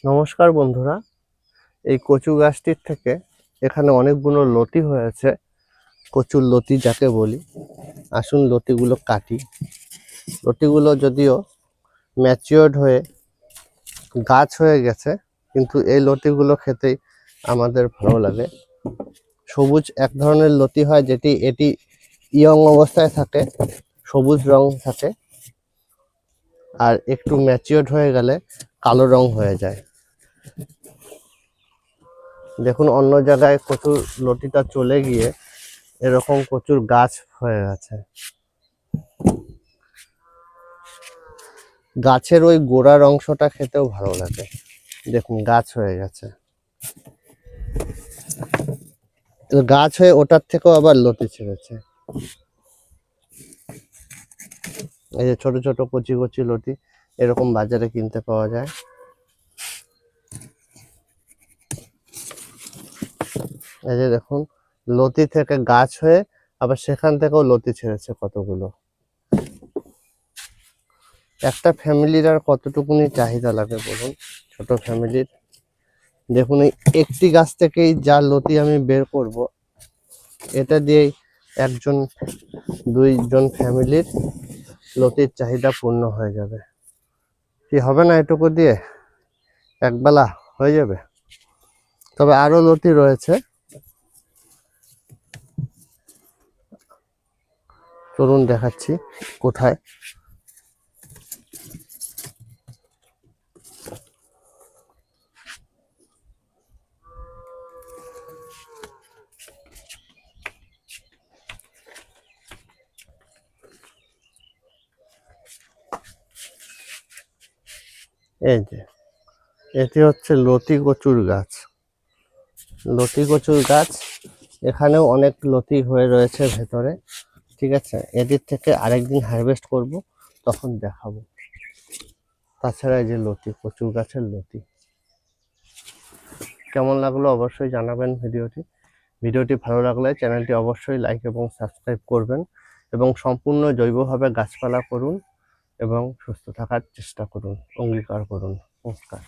নমস্কার বন্ধুরা, এই কচু গাছটির থেকে এখানে অনেকগুলো লতি হয়েছে। কচুর লতি যাকে বলি, আসুন লতিগুলো কাটি। লতিগুলো যদিও ম্যাচিওর্ড হয়ে গাছ হয়ে গেছে, কিন্তু এই লতিগুলো খেতেই আমাদের ভালো লাগে। সবুজ এক ধরনের লতি হয়, এটি ইয়ং অবস্থায় থাকে, সবুজ রং থাকে, আর একটু ম্যাচিওর্ড হয়ে গেলে কালো রং হয়ে যায়। দেখুন, অন্য জায়গায় কচুর লতিটা চলে গিয়ে এরকম কচুর গাছ হয়ে গেছে। গাছের ওই গোড়ার অংশটা খেতেও ভালো লাগে। দেখুন, গাছ হয়ে গেছে, গাছ হয়ে ওটার থেকেও আবার লতি ছেড়েছে। এই যে ছোট ছোট কচি কচি লতি এরকম বাজারে কিনতে পাওয়া যায়। এই যে দেখুন, লতি থেকে গাছ হয়ে আবার সেখান থেকেও লতি ছেড়েছে কতগুলো। একটা ফ্যামিলির আর কতটুকুনি চাহিদা লাগে বলুন, ছোট ফ্যামিলির। দেখুন, এই একটি গাছ থেকেই যা লতি আমি বের করব, এটা দিয়েই একজন দুইজন ফ্যামিলির লতির চাহিদা পূর্ণ হয়ে যাবে। কি হবে না এটুকু দিয়ে একবেলা হয়ে যাবে? তবে আরো লতি রয়েছে, চলুন দেখাচ্ছি কোথায়। এই যে এটি হচ্ছে লতি কচুর গাছ। লতি কচুর গাছ, এখানেও অনেক লতি হয়ে রয়েছে ভেতরে। ঠিক আছে, এটির থেকে আরেকদিন হারভেস্ট করব, তখন দেখাবো। তাছাড়া এই যে লতি, কচুর গাছের লতি। কেমন লাগলো অবশ্যই জানাবেন ভিডিওটি ভালো লাগলে চ্যানেলটি অবশ্যই লাইক এবং সাবস্ক্রাইব করবেন, এবং সম্পূর্ণ জৈবভাবে গাছপালা করুন এবং সুস্থ থাকার চেষ্টা করুন, অঙ্গীকার করুন। নমস্কার।